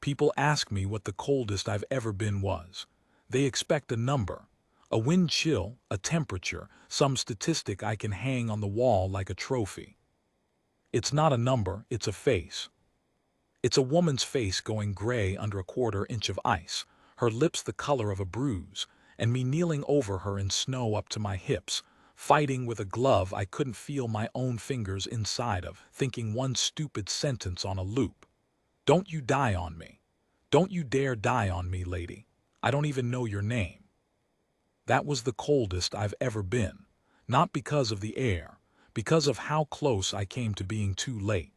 People ask me what the coldest I've ever been was. They expect a number, a wind chill, a temperature, some statistic I can hang on the wall like a trophy. It's not a number, it's a face. It's a woman's face going gray under a quarter-inch of ice, her lips the color of a bruise, and me kneeling over her in snow up to my hips, fighting with a glove I couldn't feel my own fingers inside of, thinking one stupid sentence on a loop. Don't you die on me. Don't you dare die on me, lady. I don't even know your name. That was the coldest I've ever been, not because of the air, because of how close I came to being too late.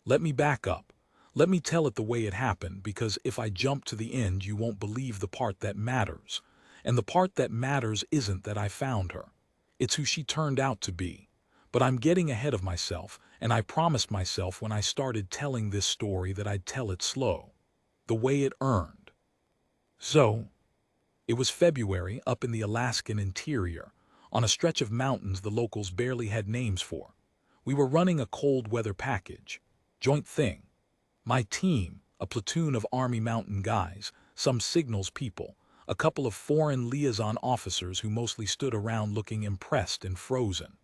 Let me back up. Let me tell it the way it happened, because if I jump to the end you won't believe the part that matters. And the part that matters isn't that I found her. It's who she turned out to be. But I'm getting ahead of myself, and I promised myself when I started telling this story that I'd tell it slow, the way it earned. So, it was February up in the Alaskan interior, on a stretch of mountains the locals barely had names for. We were running a cold weather package, joint thing. My team, a platoon of Army mountain guys, some signals people, a couple of foreign liaison officers who mostly stood around looking impressed and frozen.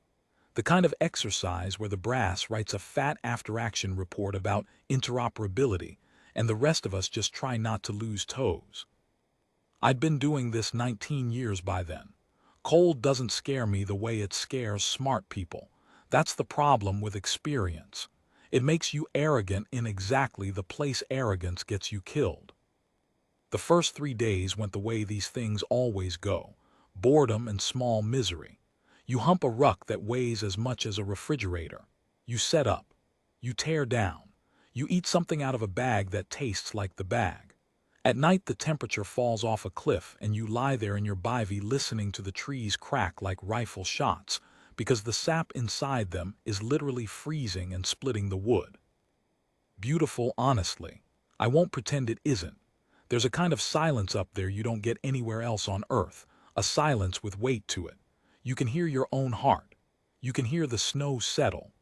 The kind of exercise where the brass writes a fat after-action report about interoperability, and the rest of us just try not to lose toes. I'd been doing this 19 years by then. Cold doesn't scare me the way it scares smart people. That's the problem with experience. It makes you arrogant in exactly the place arrogance gets you killed. The first 3 days went the way these things always go. Boredom and small misery. You hump a ruck that weighs as much as a refrigerator. You set up. You tear down. You eat something out of a bag that tastes like the bag. At night the temperature falls off a cliff and you lie there in your bivy listening to the trees crack like rifle shots, because the sap inside them is literally freezing and splitting the wood. Beautiful, honestly. I won't pretend it isn't. There's a kind of silence up there you don't get anywhere else on Earth, a silence with weight to it. You can hear your own heart. You can hear the snow settle.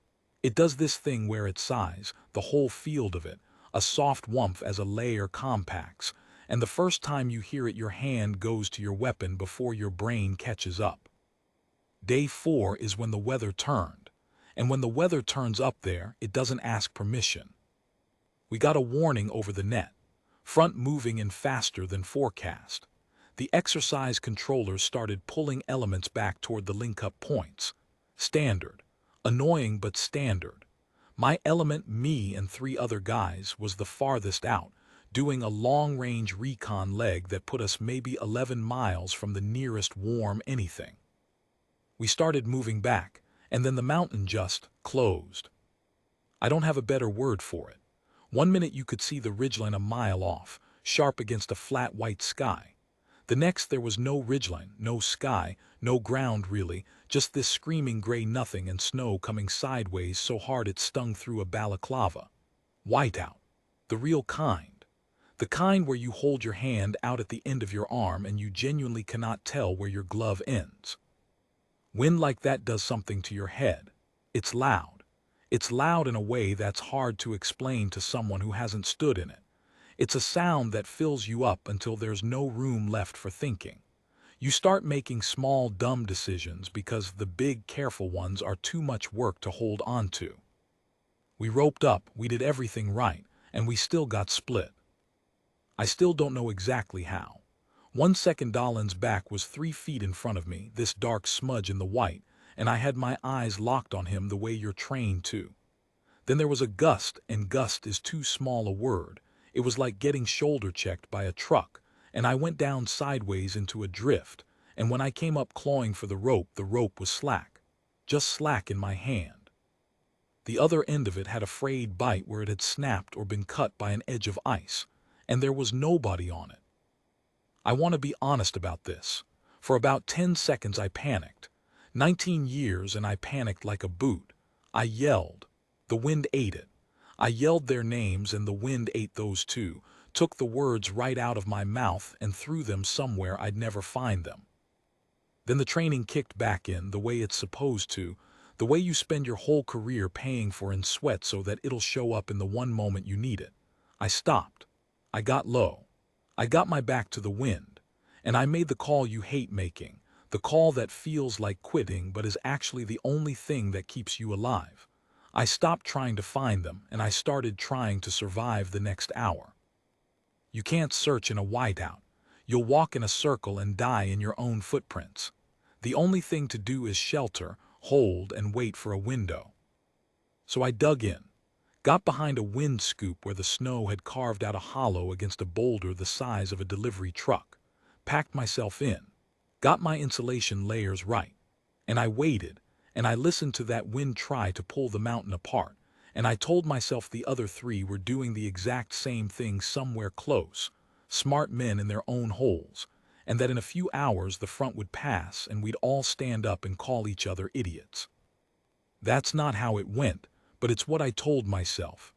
It does this thing where it sighs, the whole field of it, a soft whumph as a layer compacts, and the first time you hear it your hand goes to your weapon before your brain catches up. Day 4 is when the weather turned, and when the weather turns up there, it doesn't ask permission. We got a warning over the net, front moving in faster than forecast. The exercise controllers started pulling elements back toward the link-up points. Standard. Annoying but standard. My element, me and 3 other guys, was the farthest out, doing a long-range recon leg that put us maybe 11 miles from the nearest warm anything. We started moving back, and then the mountain just closed. I don't have a better word for it. 1 minute you could see the ridgeline a mile off, sharp against a flat white sky. The next there was no ridgeline, no sky, no ground really, just this screaming gray nothing and snow coming sideways so hard it stung through a balaclava. Whiteout. The real kind. The kind where you hold your hand out at the end of your arm and you genuinely cannot tell where your glove ends. Wind like that does something to your head. It's loud. It's loud in a way that's hard to explain to someone who hasn't stood in it. It's a sound that fills you up until there's no room left for thinking. You start making small, dumb decisions because the big, careful ones are too much work to hold on to. We roped up, we did everything right, and we still got split. I still don't know exactly how. 1 second Dolan's back was 3 feet in front of me, this dark smudge in the white, and I had my eyes locked on him the way you're trained to. Then there was a gust, and gust is too small a word. It was like getting shoulder-checked by a truck, and I went down sideways into a drift, and when I came up clawing for the rope was slack. Just slack in my hand. The other end of it had a frayed bite where it had snapped or been cut by an edge of ice, and there was nobody on it. I want to be honest about this. For about 10 seconds I panicked. 19 years and I panicked like a boot. I yelled. The wind ate it. I yelled their names and the wind ate those too, took the words right out of my mouth and threw them somewhere I'd never find them. Then the training kicked back in the way it's supposed to, the way you spend your whole career paying for in sweat so that it'll show up in the one moment you need it. I stopped. I got low. I got my back to the wind, and I made the call you hate making, the call that feels like quitting but is actually the only thing that keeps you alive. I stopped trying to find them, and I started trying to survive the next hour. You can't search in a whiteout. You'll walk in a circle and die in your own footprints. The only thing to do is shelter, hold, and wait for a window. So I dug in, got behind a wind scoop where the snow had carved out a hollow against a boulder the size of a delivery truck, packed myself in, got my insulation layers right, and I waited, and I listened to that wind try to pull the mountain apart, and I told myself the other three were doing the exact same thing somewhere close, smart men in their own holes, and that in a few hours the front would pass and we'd all stand up and call each other idiots. That's not how it went, but it's what I told myself.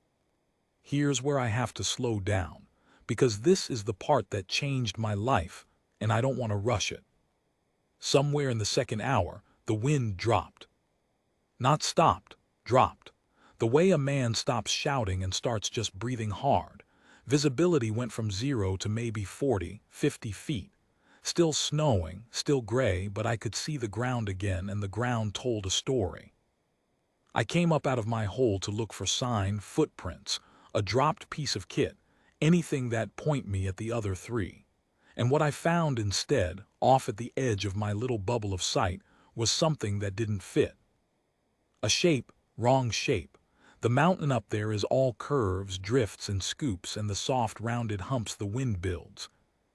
Here's where I have to slow down, because this is the part that changed my life, and I don't want to rush it. Somewhere in the second hour, the wind dropped. Not stopped, dropped. The way a man stops shouting and starts just breathing hard. Visibility went from 0 to maybe 40, 50 feet. Still snowing, still gray, but I could see the ground again, and the ground told a story. I came up out of my hole to look for sign, footprints, a dropped piece of kit, anything that point me at the other three. And what I found instead, off at the edge of my little bubble of sight, was something that didn't fit. A shape, wrong shape. The mountain up there is all curves, drifts, and scoops, and the soft rounded humps the wind builds.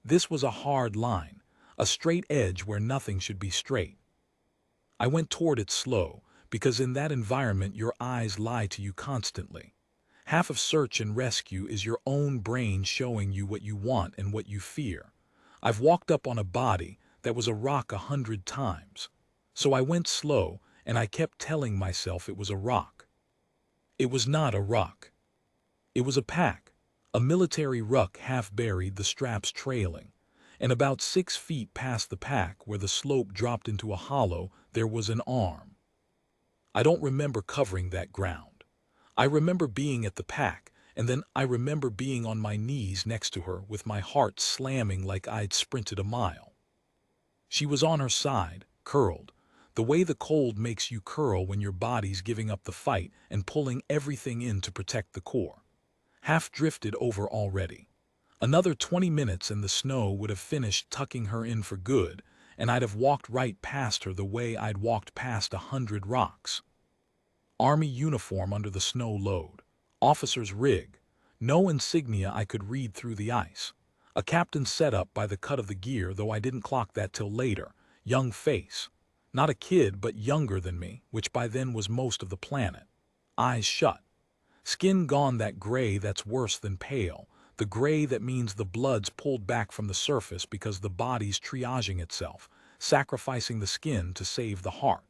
This was a hard line, a straight edge where nothing should be straight. I went toward it slow, because in that environment your eyes lie to you constantly. Half of search and rescue is your own brain showing you what you want and what you fear. I've walked up on a body that was a rock 100 times. So I went slow, and I kept telling myself it was a rock. It was not a rock. It was a pack, a military ruck half buried, the straps trailing. And about 6 feet past the pack, where the slope dropped into a hollow, there was an arm. I don't remember covering that ground. I remember being at the pack, and then I remember being on my knees next to her with my heart slamming like I'd sprinted a mile. She was on her side, curled, the way the cold makes you curl when your body's giving up the fight and pulling everything in to protect the core. Half drifted over already. Another 20 minutes and the snow would have finished tucking her in for good, and I'd have walked right past her the way I'd walked past 100 rocks. Army uniform under the snow load, officer's rig, no insignia I could read through the ice. A captain's setup by the cut of the gear, though I didn't clock that till later. Young face. Not a kid, but younger than me, which by then was most of the planet. Eyes shut. Skin gone, that gray that's worse than pale, the gray that means the blood's pulled back from the surface because the body's triaging itself, sacrificing the skin to save the heart.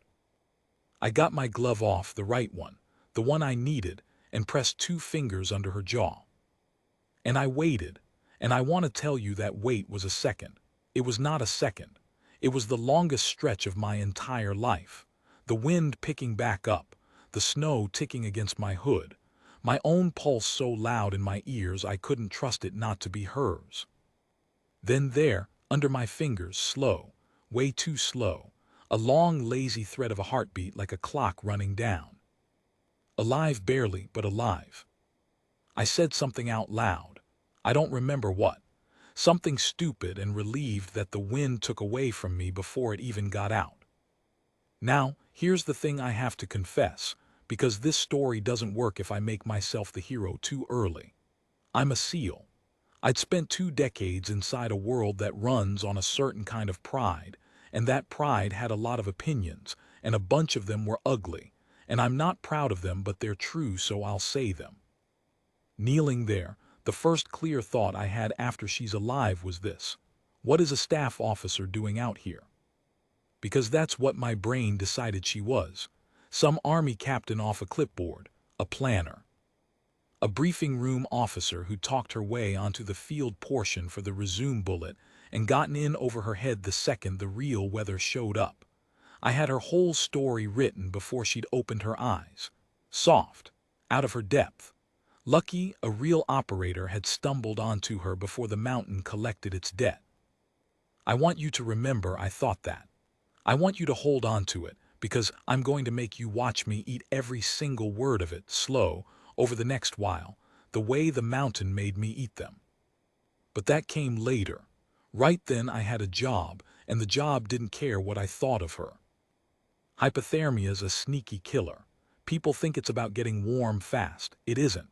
I got my glove off, the right one, the one I needed, and pressed 2 fingers under her jaw. And I waited, and I want to tell you that wait was a second. It was not a second. It was the longest stretch of my entire life. The wind picking back up, the snow ticking against my hood, my own pulse so loud in my ears I couldn't trust it not to be hers. Then there, under my fingers, slow, way too slow, a long lazy thread of a heartbeat like a clock running down. Alive barely, but alive. I said something out loud. I don't remember what. Something stupid, and relieved that the wind took away from me before it even got out. Now, here's the thing I have to confess, because this story doesn't work if I make myself the hero too early. I'm a SEAL. I'd spent 2 decades inside a world that runs on a certain kind of pride, and that pride had a lot of opinions, and a bunch of them were ugly, and I'm not proud of them, but they're true, so I'll say them. Kneeling there, the first clear thought I had after she's alive was this: what is a staff officer doing out here? Because that's what my brain decided she was. Some army captain off a clipboard, a planner. A briefing room officer who talked her way onto the field portion for the resume bullet and gotten in over her head the second the real weather showed up. I had her whole story written before she'd opened her eyes. Soft, out of her depth. Lucky, a real operator had stumbled onto her before the mountain collected its debt. I want you to remember I thought that. I want you to hold on to it, because I'm going to make you watch me eat every single word of it, slow, over the next while, the way the mountain made me eat them. But that came later. Right then I had a job, and the job didn't care what I thought of her. Hypothermia's a sneaky killer. People think it's about getting warm fast. It isn't.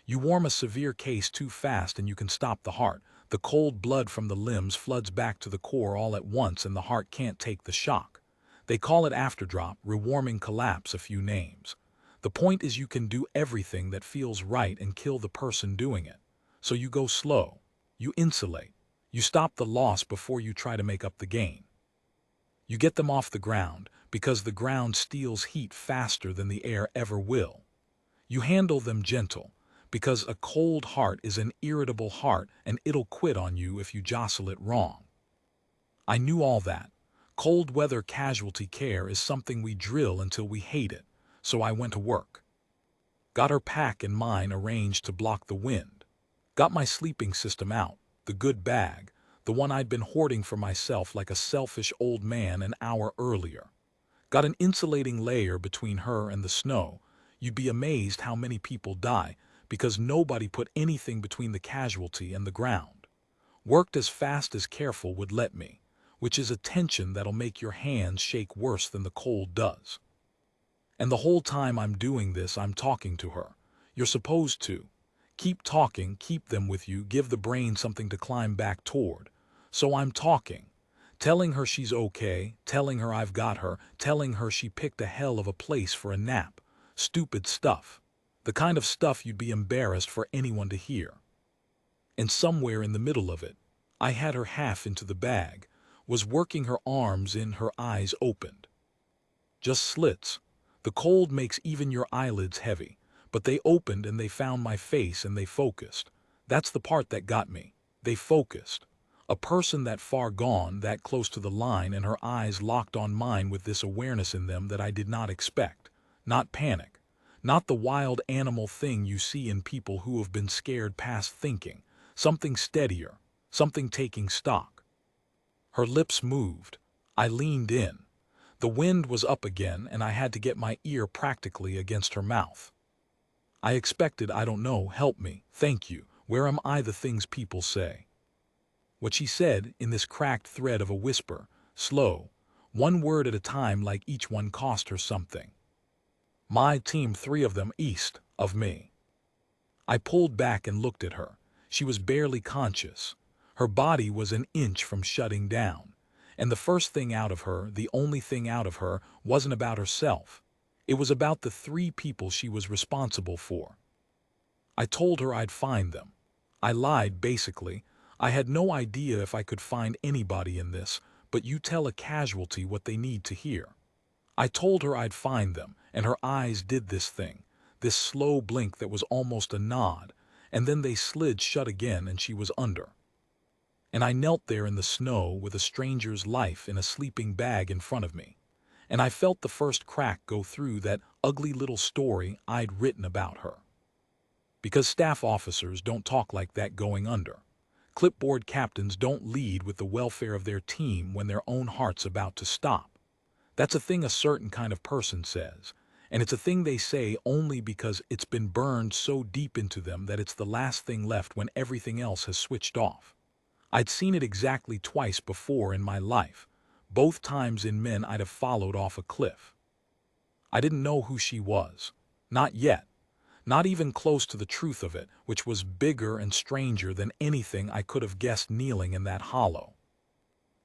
You warm a severe case too fast and you can stop the heart. The cold blood from the limbs floods back to the core all at once and the heart can't take the shock. They call it afterdrop, rewarming collapse, a few names. The point is you can do everything that feels right and kill the person doing it. So you go slow. You insulate. You stop the loss before you try to make up the gain. You get them off the ground, because the ground steals heat faster than the air ever will. You handle them gentle, because a cold heart is an irritable heart and it'll quit on you if you jostle it wrong. I knew all that. Cold weather casualty care is something we drill until we hate it, so I went to work. Got her pack and mine arranged to block the wind. Got my sleeping system out, the good bag, the one I'd been hoarding for myself like a selfish old man an hour earlier. Got an insulating layer between her and the snow. You'd be amazed how many people die because nobody put anything between the casualty and the ground. Worked as fast as careful would let me, which is a tension that'll make your hands shake worse than the cold does. And the whole time I'm doing this, I'm talking to her. You're supposed to. Keep talking, keep them with you, give the brain something to climb back toward. So I'm talking. Telling her she's okay, telling her I've got her, telling her she picked a hell of a place for a nap. Stupid stuff. The kind of stuff you'd be embarrassed for anyone to hear. And somewhere in the middle of it, I had her half into the bag, was working her arms in, her eyes opened. Just slits. The cold makes even your eyelids heavy, but they opened and they found my face and they focused. That's the part that got me. They focused. A person that far gone, that close to the line, and her eyes locked on mine with this awareness in them that I did not expect. Not panic. Not the wild animal thing you see in people who have been scared past thinking. Something steadier. Something taking stock. Her lips moved. I leaned in. The wind was up again and I had to get my ear practically against her mouth. I expected, I don't know, help me, thank you, where am I, the things people say. What she said, in this cracked thread of a whisper, slow, one word at a time, like each one cost her something. My team, 3 of them, east of me. I pulled back and looked at her. She was barely conscious. Her body was an inch from shutting down. And the first thing out of her, the only thing out of her, wasn't about herself. It was about the 3 people she was responsible for. I told her I'd find them. I lied, basically. I had no idea if I could find anybody in this, but you tell a casualty what they need to hear. I told her I'd find them, and her eyes did this thing, this slow blink that was almost a nod, and then they slid shut again and she was under. And I knelt there in the snow with a stranger's life in a sleeping bag in front of me, and I felt the first crack go through that ugly little story I'd written about her. Because staff officers don't talk like that going under. Clipboard captains don't lead with the welfare of their team when their own heart's about to stop. That's a thing a certain kind of person says, and it's a thing they say only because it's been burned so deep into them that it's the last thing left when everything else has switched off. I'd seen it exactly twice before in my life, both times in men I'd have followed off a cliff. I didn't know who she was. Not yet. Not even close to the truth of it, which was bigger and stranger than anything I could have guessed kneeling in that hollow.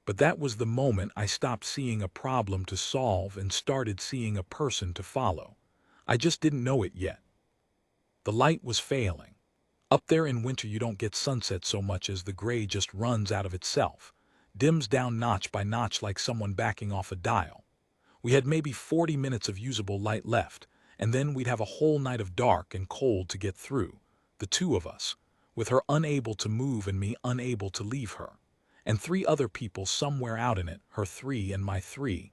But that was the moment I stopped seeing a problem to solve and started seeing a person to follow. I just didn't know it yet. The light was failing. Up there in winter you don't get sunset so much as the gray just runs out of itself, dims down notch by notch like someone backing off a dial. We had maybe 40 minutes of usable light left, and then we'd have a whole night of dark and cold to get through, the 2 of us, with her unable to move and me unable to leave her, and 3 other people somewhere out in it, her 3 and my 3,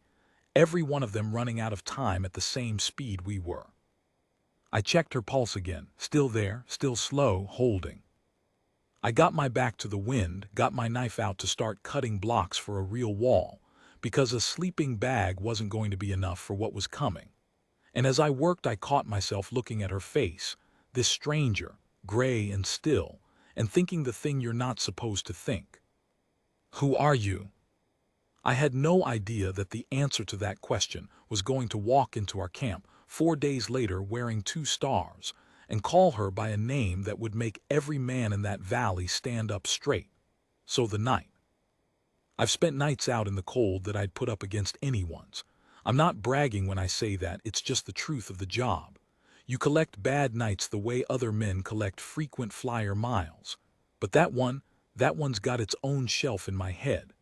every one of them running out of time at the same speed we were. I checked her pulse again, still there, still slow, holding. I got my back to the wind, got my knife out to start cutting blocks for a real wall, because a sleeping bag wasn't going to be enough for what was coming. And as I worked, I caught myself looking at her face, this stranger, gray and still, and thinking the thing you're not supposed to think. Who are you? I had no idea that the answer to that question was going to walk into our camp 4 days later wearing 2 stars and call her by a name that would make every man in that valley stand up straight. So the night. I've spent nights out in the cold that I'd put up against anyone's. I'm not bragging when I say that, it's just the truth of the job. You collect bad nights the way other men collect frequent flyer miles. But that one's got its own shelf in my head.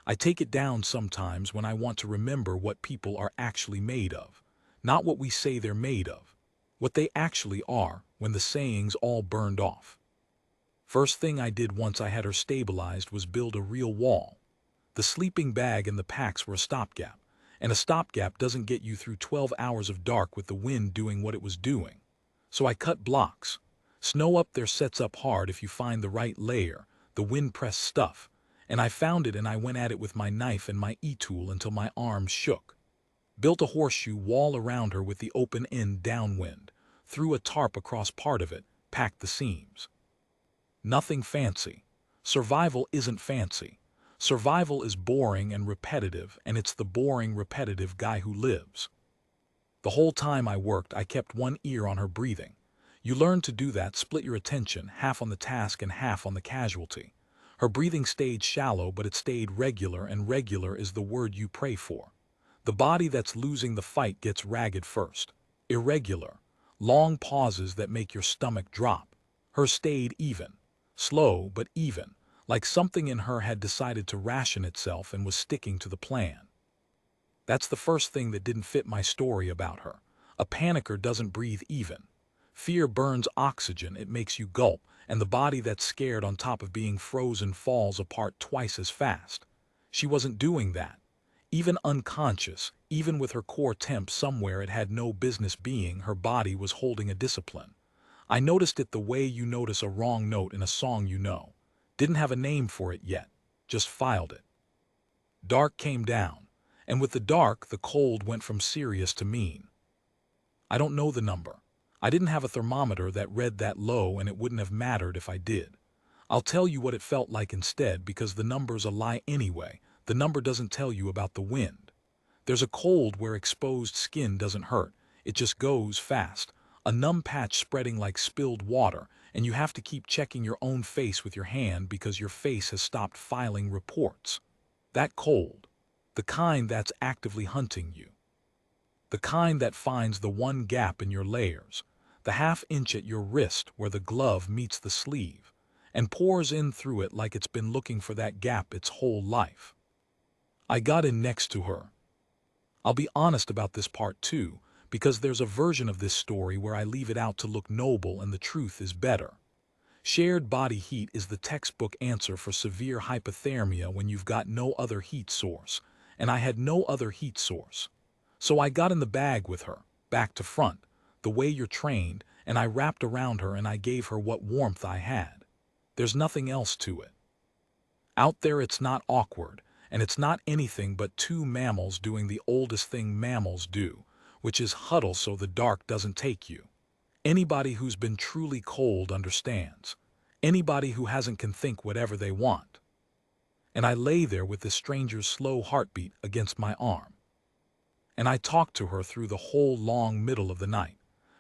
I take it down sometimes when I want to remember what people are actually made of. Not what we say they're made of. What they actually are when the saying's all burned off. First thing I did once I had her stabilized was build a real wall. The sleeping bag and the packs were a stopgap, and a stopgap doesn't get you through 12 hours of dark with the wind doing what it was doing. So I cut blocks. Snow up there sets up hard if you find the right layer, the wind-pressed stuff, and I found it and I went at it with my knife and my e-tool until my arms shook. Built a horseshoe wall around her with the open end downwind, threw a tarp across part of it, packed the seams. Nothing fancy. Survival isn't fancy. Survival is boring and repetitive, and it's the boring, repetitive guy who lives. The whole time I worked, I kept one ear on her breathing. You learn to do that, split your attention, half on the task and half on the casualty. Her breathing stayed shallow, but it stayed regular, and regular is the word you pray for. The body that's losing the fight gets ragged first. Irregular. Long pauses that make your stomach drop. Her stayed even. Slow, but even. Like something in her had decided to ration itself and was sticking to the plan. That's the first thing that didn't fit my story about her. A panicker doesn't breathe even. Fear burns oxygen, it makes you gulp, and the body that's scared on top of being frozen falls apart twice as fast. She wasn't doing that. Even unconscious, even with her core temp somewhere it had no business being, her body was holding a discipline. I noticed it the way you notice a wrong note in a song you know. Didn't have a name for it yet, just filed it. Dark came down, and with the dark, the cold went from serious to mean. I don't know the number. I didn't have a thermometer that read that low, and it wouldn't have mattered if I did. I'll tell you what it felt like instead, because the number's a lie anyway. The number doesn't tell you about the wind. There's a cold where exposed skin doesn't hurt. It just goes fast. A numb patch spreading like spilled water, and you have to keep checking your own face with your hand because your face has stopped filing reports. That cold. The kind that's actively hunting you. The kind that finds the one gap in your layers, the half-inch at your wrist where the glove meets the sleeve, and pours in through it like it's been looking for that gap its whole life. I got in next to her. I'll be honest about this part too, because there's a version of this story where I leave it out to look noble and the truth is better. Shared body heat is the textbook answer for severe hypothermia when you've got no other heat source, and I had no other heat source. So I got in the bag with her, back to front, the way you're trained, and I wrapped around her and I gave her what warmth I had. There's nothing else to it. Out there it's not awkward, and it's not anything but 2 mammals doing the oldest thing mammals do, which is huddle so the dark doesn't take you. Anybody who's been truly cold understands. Anybody who hasn't can think whatever they want. And I lay there with this stranger's slow heartbeat against my arm. And I talked to her through the whole long middle of the night,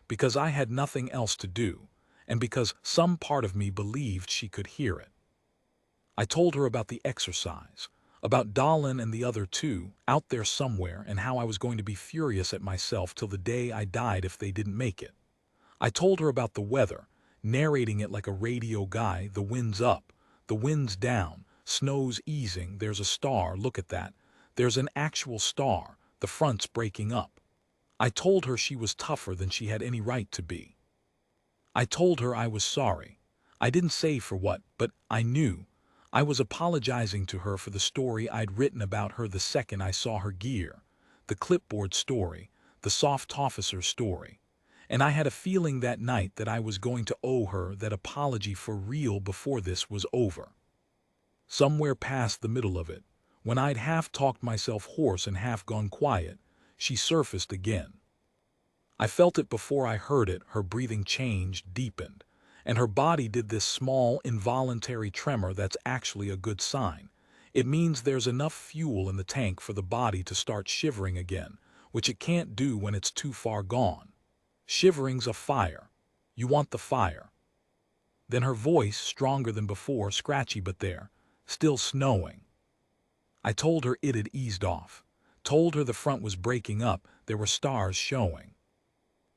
because I had nothing else to do, and because some part of me believed she could hear it. I told her about the exercise, about Dallin and the other 2 out there somewhere, and how I was going to be furious at myself till the day I died if they didn't make it. I told her about the weather, narrating it like a radio guy. The wind's up, the wind's down, snow's easing, there's a star, look at that. There's an actual star, the front's breaking up. I told her she was tougher than she had any right to be. I told her I was sorry. I didn't say for what, but I knew. I was apologizing to her for the story I'd written about her the second I saw her gear. The clipboard story, the soft officer story. And I had a feeling that night that I was going to owe her that apology for real before this was over. Somewhere past the middle of it, when I'd half talked myself hoarse and half gone quiet, she surfaced again. I felt it before I heard it. Her breathing changed, deepened, and her body did this small, involuntary tremor that's actually a good sign. It means there's enough fuel in the tank for the body to start shivering again, which it can't do when it's too far gone. Shivering's a fire. You want the fire. Then her voice, stronger than before, scratchy but there, still snowing. I told her it had eased off. Told her the front was breaking up, there were stars showing.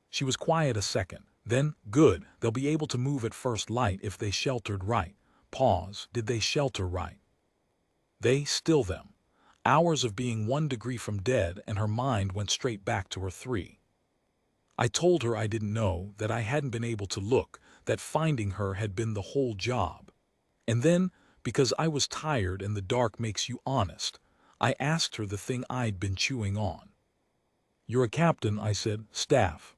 She was quiet a second. Then, good, they'll be able to move at first light if they sheltered right. Pause. Did they shelter right? They, still them. Hours of being 1 degree from dead, and her mind went straight back to her 3. I told her I didn't know, that I hadn't been able to look, that finding her had been the whole job. And then, because I was tired and the dark makes you honest, I asked her the thing I'd been chewing on. You're a captain, I said, staff.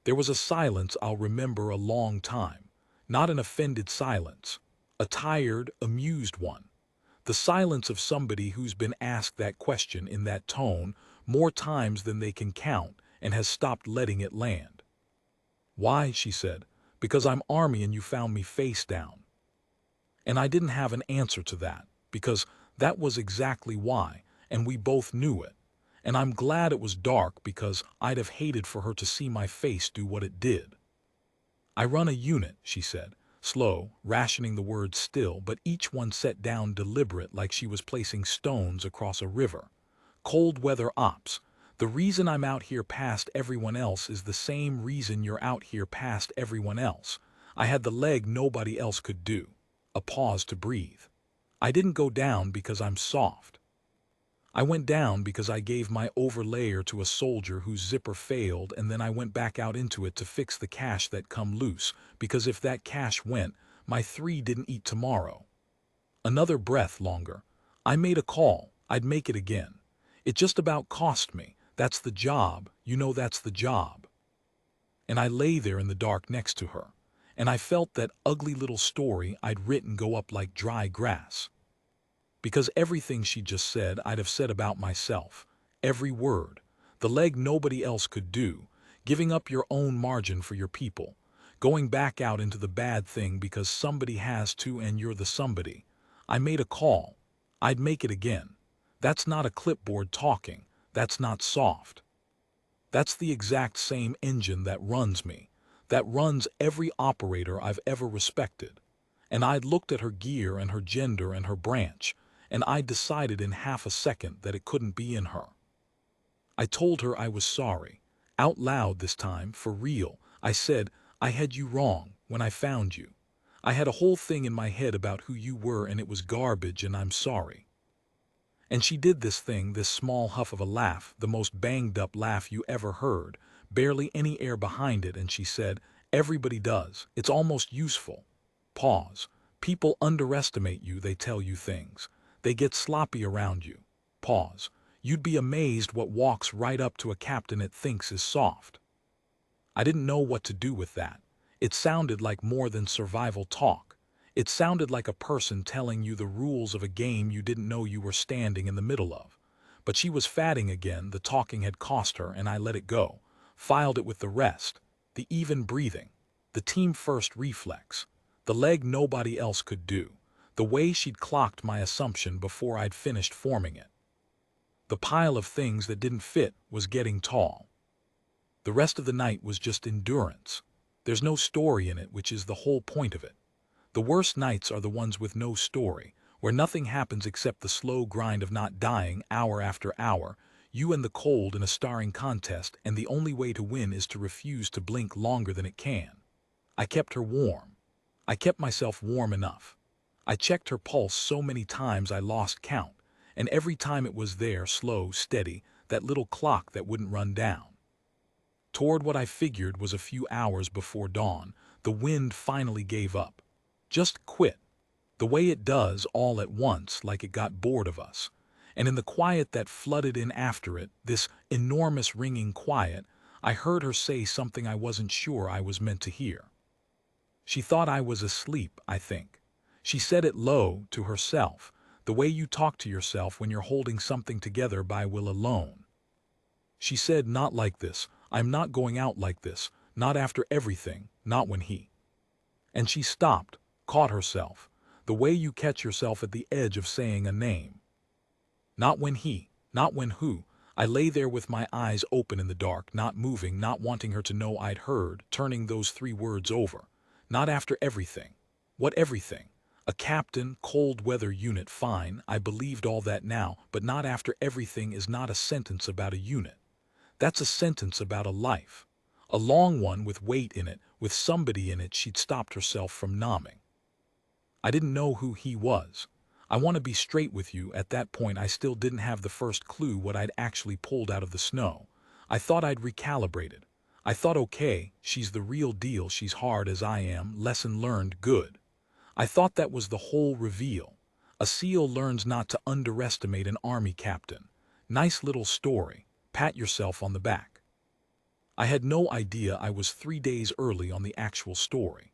There was a silence I'll remember a long time, not an offended silence, a tired, amused one. The silence of somebody who's been asked that question in that tone more times than they can count and has stopped letting it land. Why, she said, because I'm Army and you found me face down. And I didn't have an answer to that, because that was exactly why, and we both knew it. And I'm glad it was dark because I'd have hated for her to see my face do what it did. I run a unit, she said, slow, rationing the words still, but each one set down deliberate like she was placing stones across a river. Cold weather ops. The reason I'm out here past everyone else is the same reason you're out here past everyone else. I had the leg nobody else could do. A pause to breathe. I didn't go down because I'm soft. I went down because I gave my overlayer to a soldier whose zipper failed, and then I went back out into it to fix the cash that come loose, because if that cash went, my 3 didn't eat tomorrow. Another breath longer. I made a call. I'd make it again. It just about cost me. That's the job. You know that's the job. And I lay there in the dark next to her, and I felt that ugly little story I'd written go up like dry grass. Because everything she just said I'd have said about myself. Every word. The leg nobody else could do. Giving up your own margin for your people. Going back out into the bad thing because somebody has to and you're the somebody. I made a call. I'd make it again. That's not a clipboard talking. That's not soft. That's the exact same engine that runs me. That runs every operator I've ever respected. And I'd looked at her gear and her gender and her branch, and I decided in half a second that it couldn't be in her. I told her I was sorry, out loud this time, for real. I said, I had you wrong when I found you. I had a whole thing in my head about who you were and it was garbage and I'm sorry. And she did this thing, this small huff of a laugh, the most banged up laugh you ever heard, barely any air behind it, and she said, everybody does, it's almost useful. Pause. People underestimate you, they tell you things. They get sloppy around you. Pause. You'd be amazed what walks right up to a captain it thinks is soft. I didn't know what to do with that. It sounded like more than survival talk. It sounded like a person telling you the rules of a game you didn't know you were standing in the middle of. But she was fatting again, the talking had cost her, and I let it go. Filed it with the rest. The even breathing. The team first reflex. The leg nobody else could do. The way she'd clocked my assumption before I'd finished forming it. The pile of things that didn't fit was getting tall. The rest of the night was just endurance. There's no story in it, which is the whole point of it. The worst nights are the ones with no story, where nothing happens except the slow grind of not dying hour after hour, you and the cold in a starring contest, and the only way to win is to refuse to blink longer than it can. I kept her warm. I kept myself warm enough. I checked her pulse so many times I lost count, and every time it was there, slow, steady, that little clock that wouldn't run down. Toward what I figured was a few hours before dawn, the wind finally gave up. Just quit. The way it does all at once, like it got bored of us. And in the quiet that flooded in after it, this enormous ringing quiet, I heard her say something I wasn't sure I was meant to hear. She thought I was asleep, I think. She said it low, to herself, the way you talk to yourself when you're holding something together by will alone. She said, not like this, I'm not going out like this, not after everything, not when he. And she stopped, caught herself, the way you catch yourself at the edge of saying a name. Not when he, not when who. I lay there with my eyes open in the dark, not moving, not wanting her to know I'd heard, turning those 3 words over. Not after everything. What everything? A captain, cold weather unit, fine, I believed all that now, but not after everything is not a sentence about a unit. That's a sentence about a life. A long one with weight in it, with somebody in it. She'd stopped herself from nomming. I didn't know who he was. I want to be straight with you, at that point I still didn't have the first clue what I'd actually pulled out of the snow. I thought I'd recalibrated. I thought, okay, she's the real deal, she's hard as I am, lesson learned, good. I thought that was the whole reveal. A SEAL learns not to underestimate an army captain. Nice little story. Pat yourself on the back. I had no idea I was 3 days early on the actual story.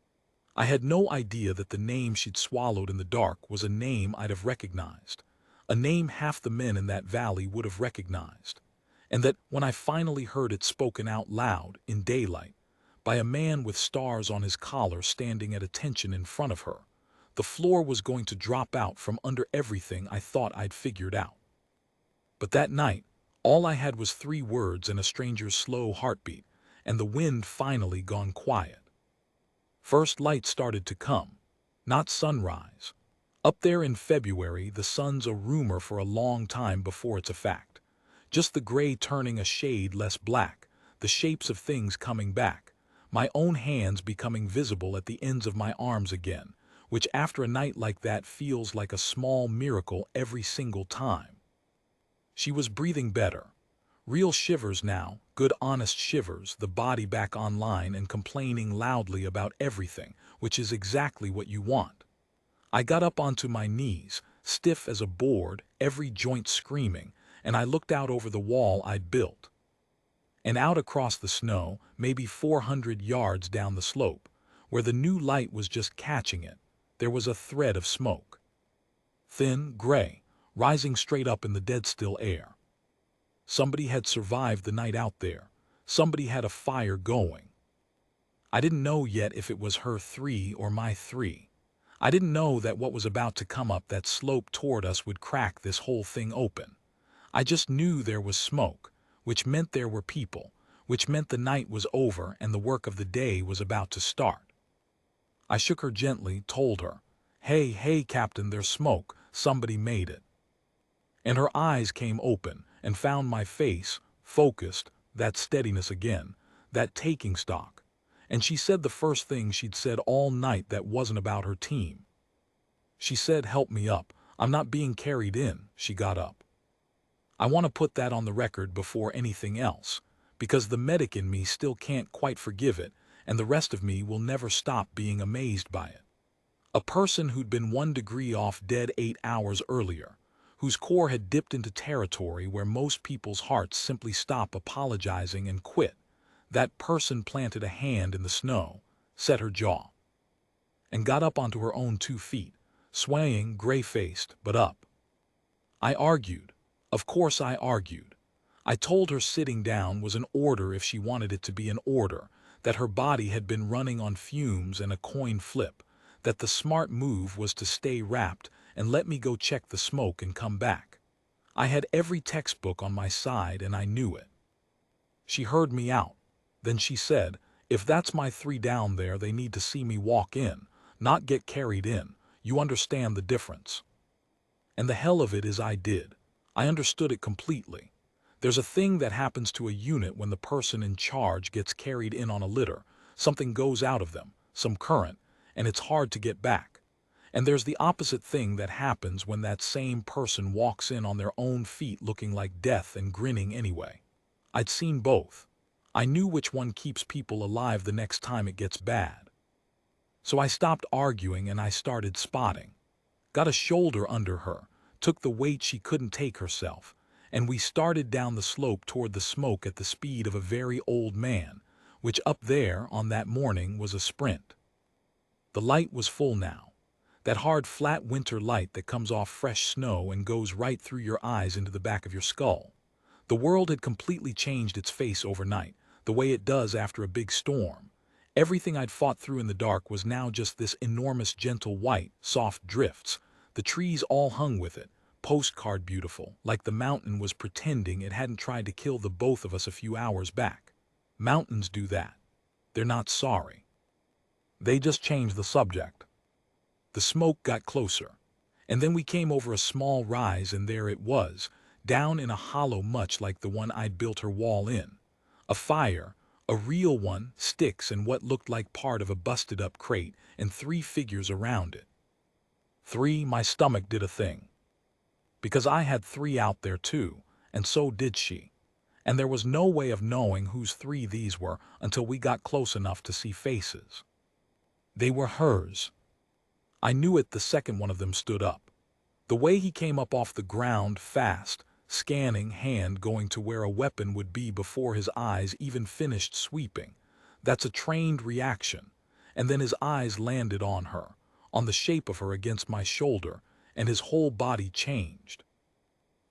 I had no idea that the name she'd swallowed in the dark was a name I'd have recognized. A name half the men in that valley would have recognized. And that when I finally heard it spoken out loud, in daylight, by a man with stars on his collar standing at attention in front of her, the floor was going to drop out from under everything I thought I'd figured out. But that night, all I had was 3 words and a stranger's slow heartbeat, and the wind finally gone quiet. First light started to come. Not sunrise. Up there in February, the sun's a rumor for a long time before it's a fact. Just the gray turning a shade less black, the shapes of things coming back, my own hands becoming visible at the ends of my arms again, which after a night like that feels like a small miracle every single time. She was breathing better. Real shivers now, good honest shivers, the body back online and complaining loudly about everything, which is exactly what you want. I got up onto my knees, stiff as a board, every joint screaming, and I looked out over the wall I'd built. And out across the snow, maybe 400 yards down the slope, where the new light was just catching it, there was a thread of smoke. Thin, gray, rising straight up in the dead-still air. Somebody had survived the night out there. Somebody had a fire going. I didn't know yet if it was her 3 or my 3. I didn't know that what was about to come up that slope toward us would crack this whole thing open. I just knew there was smoke, which meant there were people, which meant the night was over and the work of the day was about to start. I shook her gently, told her, "Hey, hey, Captain, there's smoke. Somebody made it." And her eyes came open and found my face, focused, that steadiness again, that taking stock. And she said the first thing she'd said all night that wasn't about her team. She said, "Help me up. I'm not being carried in." She got up. I want to put that on the record before anything else, because the medic in me still can't quite forgive it, and the rest of me will never stop being amazed by it. A person who'd been 1 degree off dead 8 hours earlier, whose core had dipped into territory where most people's hearts simply stop apologizing and quit, that person planted a hand in the snow, set her jaw, and got up onto her own 2 feet, swaying, gray-faced, but up. I argued. Of course I argued. I told her sitting down was an order if she wanted it to be an order, that her body had been running on fumes and a coin flip, that the smart move was to stay wrapped and let me go check the smoke and come back. I had every textbook on my side and I knew it. She heard me out. Then she said, "If that's my 3 down there, they need to see me walk in, not get carried in. You understand the difference?" And the hell of it is I did. I understood it completely. There's a thing that happens to a unit when the person in charge gets carried in on a litter. Something goes out of them, some current, and it's hard to get back. And there's the opposite thing that happens when that same person walks in on their own feet looking like death and grinning anyway. I'd seen both. I knew which one keeps people alive the next time it gets bad. So I stopped arguing and I started spotting. Got a shoulder under her, took the weight she couldn't take herself, and we started down the slope toward the smoke at the speed of a very old man, which up there on that morning was a sprint. The light was full now, that hard flat winter light that comes off fresh snow and goes right through your eyes into the back of your skull. The world had completely changed its face overnight, the way it does after a big storm. Everything I'd fought through in the dark was now just this enormous gentle white, soft drifts. The trees all hung with it, postcard beautiful, like the mountain was pretending it hadn't tried to kill the both of us a few hours back. Mountains do that. They're not sorry. They just change the subject. The smoke got closer, and then we came over a small rise, and there it was, down in a hollow much like the one I'd built her wall in. A fire, a real one, sticks and what looked like part of a busted-up crate, and 3 figures around it. 3, my stomach did a thing. Because I had 3 out there too, and so did she. And there was no way of knowing whose 3 these were until we got close enough to see faces. They were hers. I knew it the second one of them stood up. The way he came up off the ground fast, scanning, hand going to where a weapon would be before his eyes even finished sweeping. That's a trained reaction. And then his eyes landed on her, on the shape of her against my shoulder, and his whole body changed.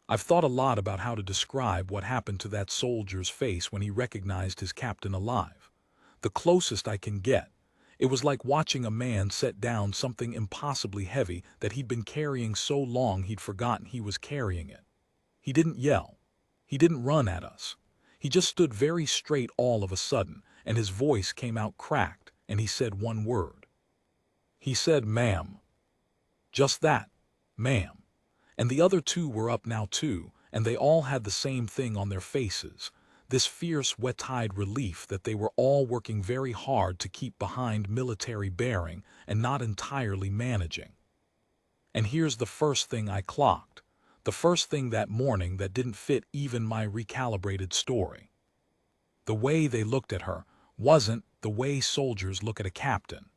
I've thought a lot about how to describe what happened to that soldier's face when he recognized his captain alive. The closest I can get, it was like watching a man set down something impossibly heavy that he'd been carrying so long he'd forgotten he was carrying it. He didn't yell. He didn't run at us. He just stood very straight all of a sudden, and his voice came out cracked, and he said one word. He said, "Ma'am." Just that, "Ma'am." And the other 2 were up now too, and they all had the same thing on their faces, this fierce, wet-eyed relief that they were all working very hard to keep behind military bearing and not entirely managing. And here's the first thing I clocked, the first thing that morning that didn't fit even my recalibrated story. The way they looked at her wasn't the way soldiers look at a captain.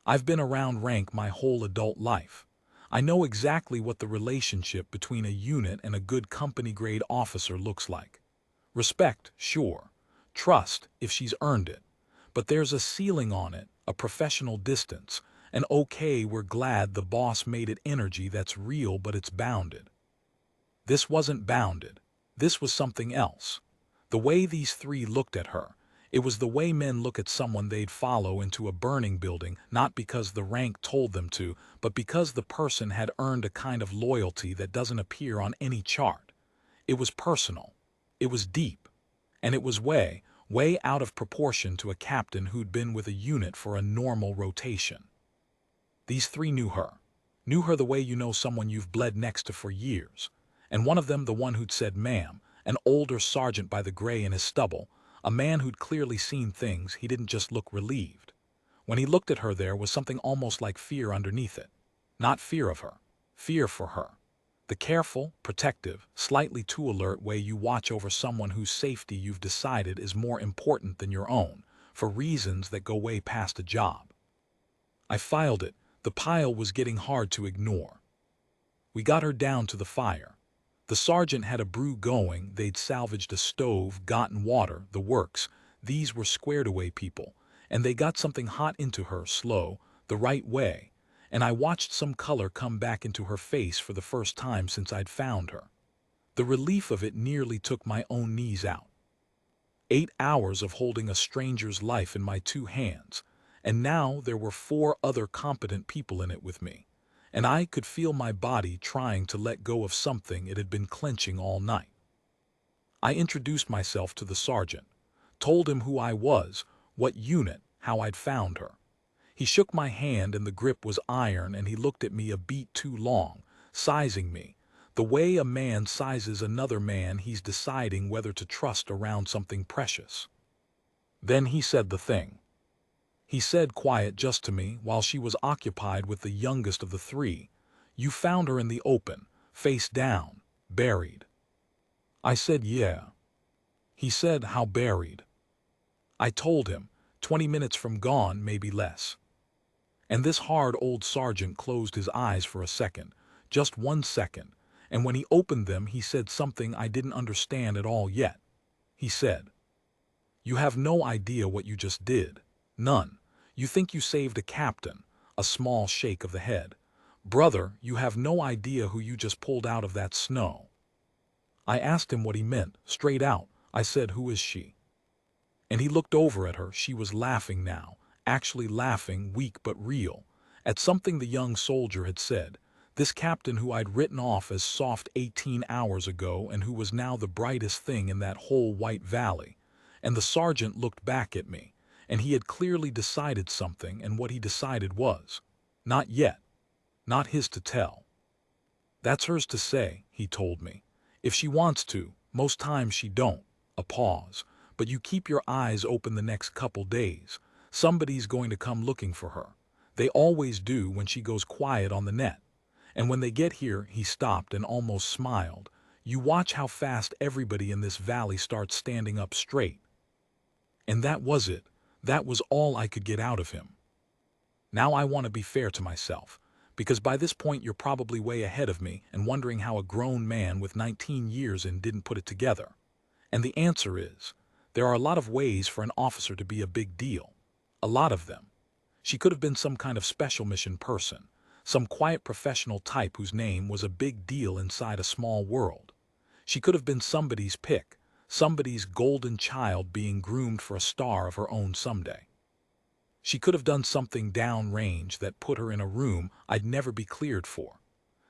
I've been around rank my whole adult life. I know exactly what the relationship between a unit and a good company-grade officer looks like. Respect, sure. Trust, if she's earned it. But there's a ceiling on it, a professional distance. And okay, we're glad the boss made it energy that's real, but it's bounded. This wasn't bounded. This was something else. The way these 3 looked at her, it was the way men look at someone they'd follow into a burning building, not because the rank told them to, but because the person had earned a kind of loyalty that doesn't appear on any chart. It was personal. It was deep. And it was way out of proportion to a captain who'd been with a unit for a normal rotation. These 3 knew her. Knew her the way you know someone you've bled next to for years. And one of them, the one who'd said "ma'am," an older sergeant by the gray in his stubble, a man who'd clearly seen things, he didn't just look relieved. When he looked at her, there was something almost like fear underneath it. Not fear of her, fear for her. The careful, protective, slightly too alert way you watch over someone whose safety you've decided is more important than your own, for reasons that go way past a job. I filed it. The pile was getting hard to ignore. We got her down to the fire. The sergeant had a brew going, they'd salvaged a stove, gotten water, the works. These were squared-away people, and they got something hot into her, slow, the right way, and I watched some color come back into her face for the first time since I'd found her. The relief of it nearly took my own knees out. 8 hours of holding a stranger's life in my 2 hands, and now there were 4 other competent people in it with me. And I could feel my body trying to let go of something it had been clenching all night. I introduced myself to the sergeant, told him who I was, what unit, how I'd found her. He shook my hand and the grip was iron, and he looked at me a beat too long, sizing me, the way a man sizes another man he's deciding whether to trust around something precious. Then he said the thing. He said quiet just to me while she was occupied with the youngest of the 3. "You found her in the open, face down, buried." I said, "Yeah." He said, "How buried?" I told him, 20 minutes from gone, maybe less. And this hard old sergeant closed his eyes for a second, just 1 second, And when he opened them, he said something I didn't understand at all yet. He said, "You have no idea what you just did. None. You think you saved a captain." A small shake of the head. "Brother, you have no idea who you just pulled out of that snow." I asked him what he meant, straight out. I said, "Who is she?" And he looked over at her. She was laughing now, actually laughing, weak but real, at something the young soldier had said. This captain who I'd written off as soft 18 hours ago and who was now the brightest thing in that whole White Valley. And the sergeant looked back at me, and he had clearly decided something, and what he decided was, not yet, not his to tell. "That's hers to say," he told me. "If she wants to, most times she don't." A pause. "But you keep your eyes open the next couple days. Somebody's going to come looking for her. They always do when she goes quiet on the net. And when they get here," he stopped and almost smiled, "you watch how fast everybody in this valley starts standing up straight." And that was it. That was all I could get out of him. Now I want to be fair to myself, because by this point you're probably way ahead of me and wondering how a grown man with 19 years in didn't put it together. And the answer is, there are a lot of ways for an officer to be a big deal. A lot of them. She could have been some kind of special mission person, some quiet professional type whose name was a big deal inside a small world. She could have been somebody's pick, somebody's golden child being groomed for a star of her own someday. She could have done something downrange that put her in a room I'd never be cleared for.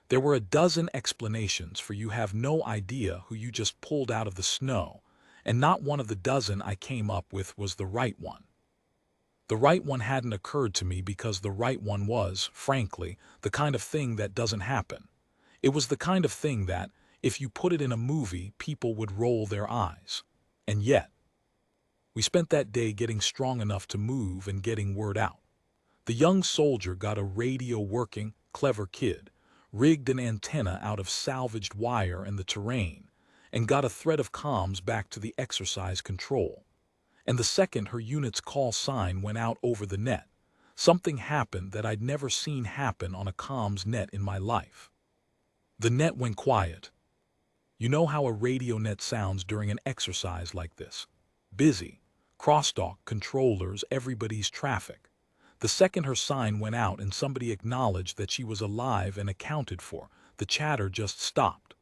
There were a dozen explanations for you have no idea who you just pulled out of the snow, and not one of the dozen I came up with was the right one. The right one hadn't occurred to me because the right one was, frankly, the kind of thing that doesn't happen. It was the kind of thing that, if you put it in a movie, people would roll their eyes. And yet, we spent that day getting strong enough to move and getting word out. The young soldier got a radio working, clever kid, rigged an antenna out of salvaged wire in the terrain, and got a thread of comms back to the exercise control. And the second her unit's call sign went out over the net, something happened that I'd never seen happen on a comms net in my life. The net went quiet. You know how a radio net sounds during an exercise like this. Busy, crosstalk, controllers, everybody's traffic. The second her sign went out and somebody acknowledged that she was alive and accounted for, the chatter just stopped.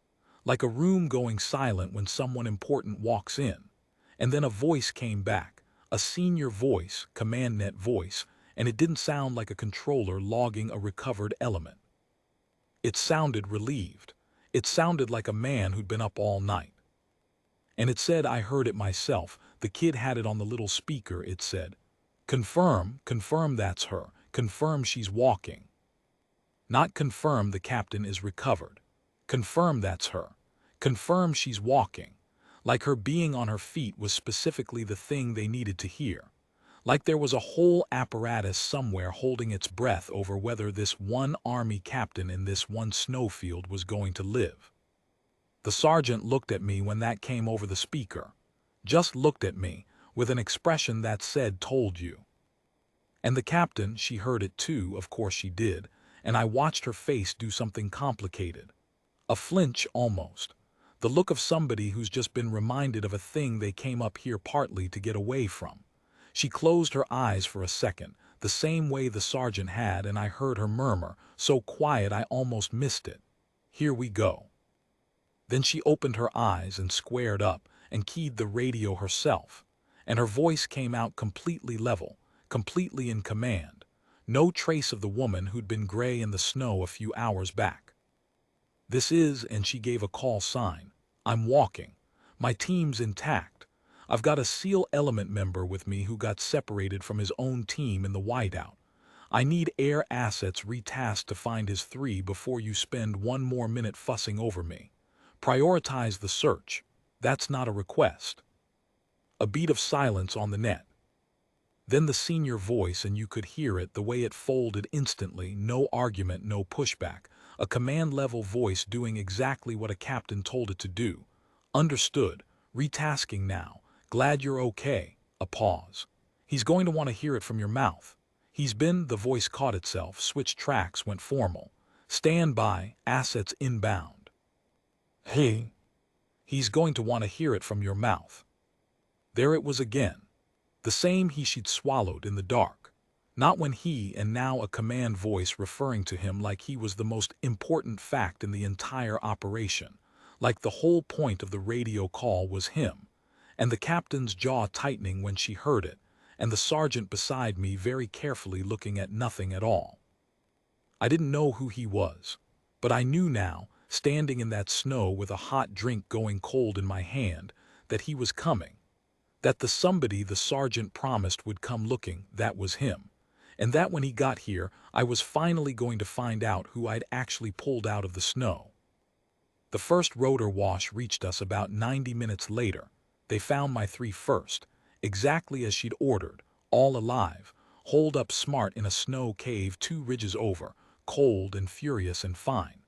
Like a room going silent when someone important walks in. And then a voice came back, a senior voice, command net voice, and it didn't sound like a controller logging a recovered element. It sounded relieved. It sounded like a man who'd been up all night. And it said, I heard it myself, the kid had it on the little speaker, it said, confirm that's her, confirm she's walking. Not confirm the captain is recovered. Confirm that's her. Confirm she's walking. Like her being on her feet was specifically the thing they needed to hear. Like there was a whole apparatus somewhere holding its breath over whether this one army captain in this one snowfield was going to live. The sergeant looked at me when that came over the speaker. Just looked at me, with an expression that said, told you. And the captain, she heard it too, of course she did, and I watched her face do something complicated. A flinch almost. The look of somebody who's just been reminded of a thing they came up here partly to get away from. She closed her eyes for a second, the same way the sergeant had, and I heard her murmur, so quiet I almost missed it. Here we go. Then she opened her eyes and squared up and keyed the radio herself, and her voice came out completely level, completely in command. No trace of the woman who'd been gray in the snow a few hours back. This is, and she gave a call sign. I'm walking. My team's intact. I've got a SEAL element member with me who got separated from his own team in the whiteout. I need air assets retasked to find his 3 before you spend one more minute fussing over me. Prioritize the search. That's not a request. A beat of silence on the net. Then the senior voice, and you could hear it the way it folded instantly, no argument, no pushback. A command-level voice doing exactly what a captain told it to do. Understood. Retasking now. Glad you're okay. A pause. He's going to want to hear it from your mouth. He's been, the voice caught itself, switched tracks, went formal. Stand by, assets inbound. Hey, he's going to want to hear it from your mouth. There it was again. The same he she'd swallowed in the dark. Not when he and now a command voice referring to him like he was the most important fact in the entire operation, like the whole point of the radio call was him, and the captain's jaw tightening when she heard it, and the sergeant beside me very carefully looking at nothing at all. I didn't know who he was, but I knew now, standing in that snow with a hot drink going cold in my hand, that he was coming, that the somebody the sergeant promised would come looking, that was him, and that when he got here I was finally going to find out who I'd actually pulled out of the snow. The first rotor wash reached us about 90 minutes later. They found my three first, exactly as she'd ordered, all alive, holed up smart in a snow cave 2 ridges over, cold and furious and fine.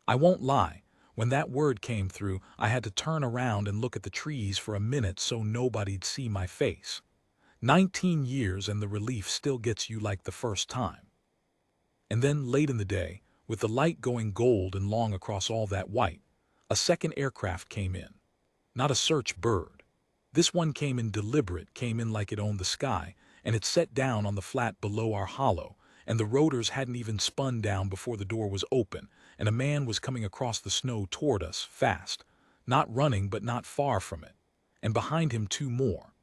I won't lie, when that word came through, I had to turn around and look at the trees for a minute so nobody'd see my face. 19 years and the relief still gets you like the first time. And then late in the day, with the light going gold and long across all that white, a second aircraft came in. Not a search bird. This one came in deliberate, came in like it owned the sky, and it set down on the flat below our hollow, and the rotors hadn't even spun down before the door was open, and a man was coming across the snow toward us, fast, not running but not far from it, and behind him 2 more,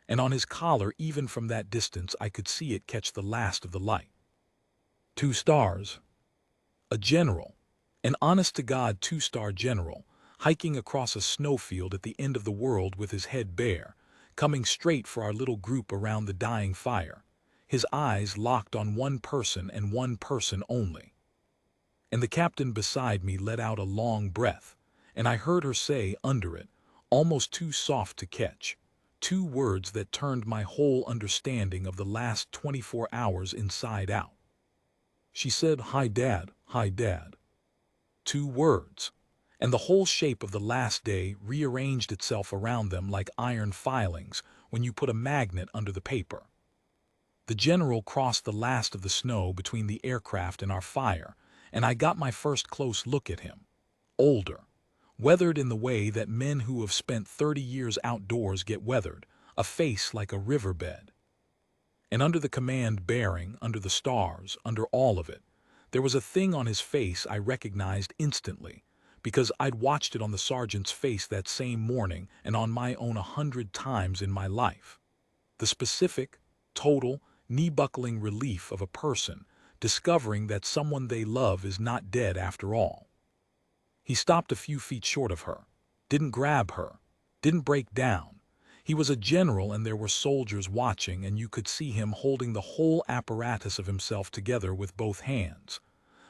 and on his collar even from that distance I could see it catch the last of the light. 2 stars. A general, an honest-to-God 2-star general, hiking across a snowfield at the end of the world with his head bare, coming straight for our little group around the dying fire, his eyes locked on one person and one person only. And the captain beside me let out a long breath, and I heard her say under it, almost too soft to catch, 2 words that turned my whole understanding of the last 24 hours inside out. She said, "Hi, Dad, hi, Dad." 2 words, and the whole shape of the last day rearranged itself around them like iron filings when you put a magnet under the paper. The general crossed the last of the snow between the aircraft and our fire, and I got my first close look at him. Older, weathered in the way that men who have spent 30 years outdoors get weathered, a face like a riverbed. And under the command bearing, under the stars, under all of it, there was a thing on his face I recognized instantly, because I'd watched it on the sergeant's face that same morning and on my own 100 times in my life. The specific, total, knee-buckling relief of a person discovering that someone they love is not dead after all. He stopped a few feet short of her, didn't grab her, didn't break down. He was a general and there were soldiers watching, and you could see him holding the whole apparatus of himself together with both hands.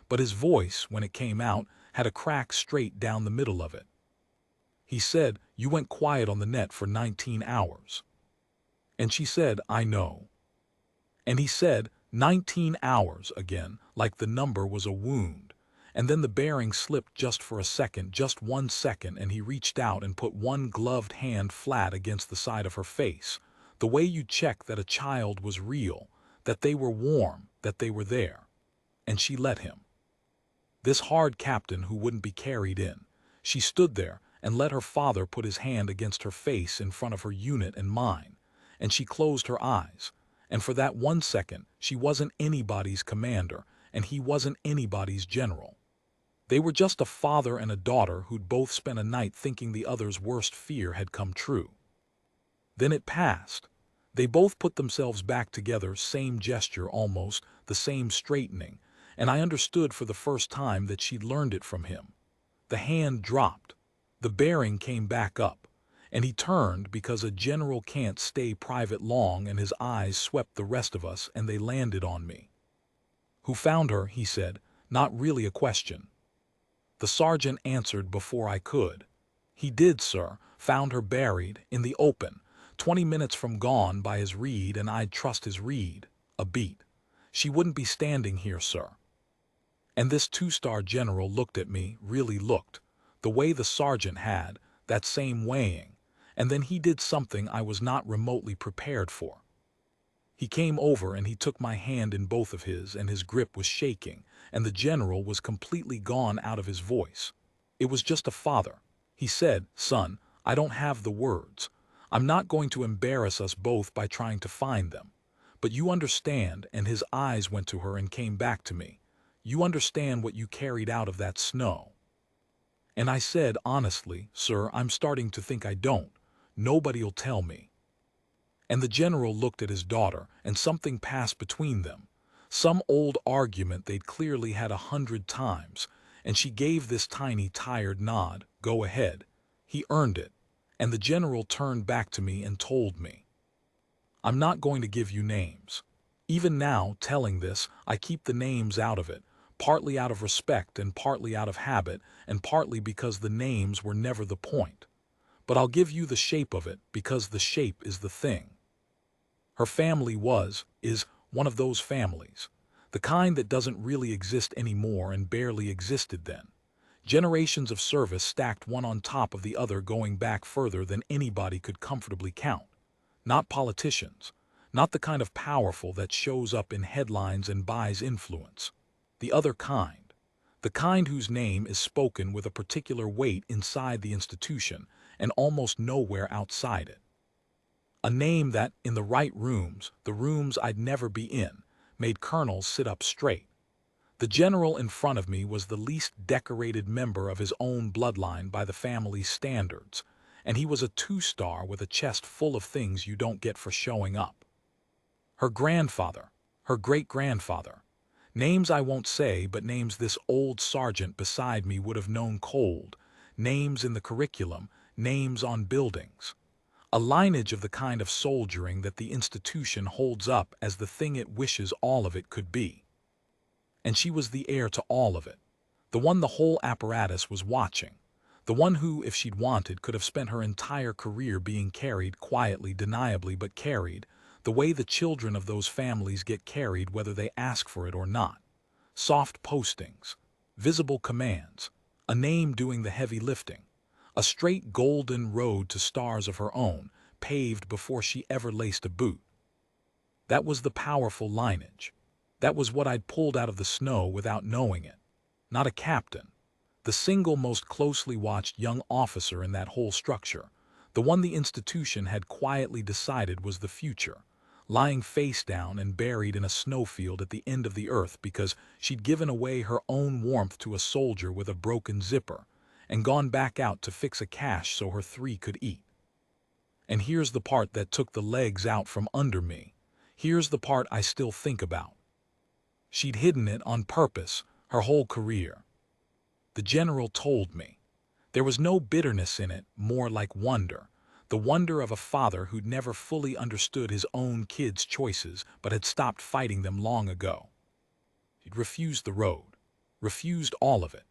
But his voice, when it came out, had a crack straight down the middle of it. He said, "You went quiet on the net for 19 hours. And she said, "I know." And he said, 19 hours again, like the number was a wound. And then the bearing slipped just for a second, just 1 second, and he reached out and put one gloved hand flat against the side of her face, the way you check that a child was real, that they were warm, that they were there. And she let him. This hard captain who wouldn't be carried in. She stood there and let her father put his hand against her face in front of her unit and mine, and she closed her eyes. And for that 1 second, she wasn't anybody's commander, and he wasn't anybody's general. They were just a father and a daughter who'd both spent a night thinking the other's worst fear had come true. Then it passed. They both put themselves back together, same gesture almost, the same straightening, and I understood for the first time that she'd learned it from him. The hand dropped. The bearing came back up, and he turned because a general can't stay private long, and his eyes swept the rest of us and they landed on me. "Who found her?" he said, not really a question. The sergeant answered before I could. "He did, sir, found her buried, in the open, 20 minutes from gone by his reed, and I'd trust his reed, a beat. She wouldn't be standing here, sir." And this 2-star general looked at me, really looked, the way the sergeant had, that same weighing, and then he did something I was not remotely prepared for. He came over and he took my hand in both of his, and his grip was shaking, and the general was completely gone out of his voice. It was just a father, He said, "Son, I don't have the words. I'm not going to embarrass us both by trying to find them. But you understand," and his eyes went to her and came back to me. "You understand what you carried out of that snow." And I said, "Honestly, sir, I'm starting to think I don't. Nobody'll tell me." And the general looked at his daughter, and something passed between them. Some old argument they'd clearly had 100 times, and she gave this tiny, tired nod. "Go ahead. He earned it." And the general turned back to me and told me, "I'm not going to give you names. Even now, telling this, I keep the names out of it, partly out of respect and partly out of habit, and partly because the names were never the point. But I'll give you the shape of it, because the shape is the thing." Her family is one of those families. The kind that doesn't really exist anymore and barely existed then. Generations of service stacked one on top of the other, going back further than anybody could comfortably count. Not politicians. Not the kind of powerful that shows up in headlines and buys influence. The other kind. The kind whose name is spoken with a particular weight inside the institution and almost nowhere outside it. A name that, in the right rooms, the rooms I'd never be in, made colonels sit up straight. The general in front of me was the least decorated member of his own bloodline by the family's standards, and he was a 2-star with a chest full of things you don't get for showing up. Her grandfather, her great-grandfather, names I won't say, but names this old sergeant beside me would have known cold, names in the curriculum, names on buildings. A lineage of the kind of soldiering that the institution holds up as the thing it wishes all of it could be. And she was the heir to all of it, the one the whole apparatus was watching, the one who, if she'd wanted, could have spent her entire career being carried quietly, deniably, but carried, the way the children of those families get carried whether they ask for it or not. Soft postings, visible commands, a name doing the heavy lifting. A straight golden road to stars of her own, paved before she ever laced a boot. That was the powerful lineage. That was what I'd pulled out of the snow without knowing it. Not a captain. The single most closely watched young officer in that whole structure. The one the institution had quietly decided was the future. Lying face down and buried in a snowfield at the end of the earth because she'd given away her own warmth to a soldier with a broken zipper, and gone back out to fix a cache so her 3 could eat. And here's the part that took the legs out from under me. Here's the part I still think about. She'd hidden it on purpose her whole career. The general told me. There was no bitterness in it, more like wonder. The wonder of a father who'd never fully understood his own kids' choices but had stopped fighting them long ago. He'd refused the road. Refused all of it.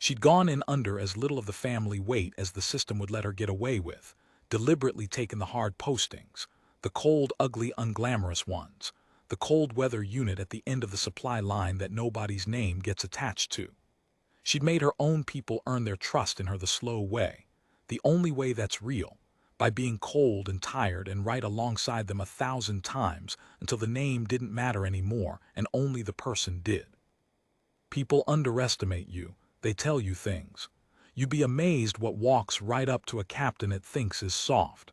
She'd gone in under as little of the family weight as the system would let her get away with, deliberately taken the hard postings, the cold, ugly, unglamorous ones, the cold weather unit at the end of the supply line that nobody's name gets attached to. She'd made her own people earn their trust in her the slow way, the only way that's real, by being cold and tired and right alongside them 1,000 times until the name didn't matter anymore and only the person did. People underestimate you. They tell you things. You'd be amazed what walks right up to a captain it thinks is soft.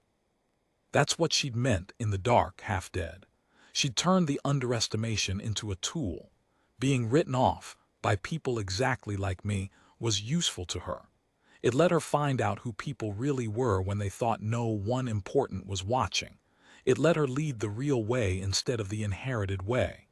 That's what she'd meant in the dark, half dead. She'd turned the underestimation into a tool. Being written off, by people exactly like me, was useful to her. It let her find out who people really were when they thought no one important was watching. It let her lead the real way instead of the inherited way.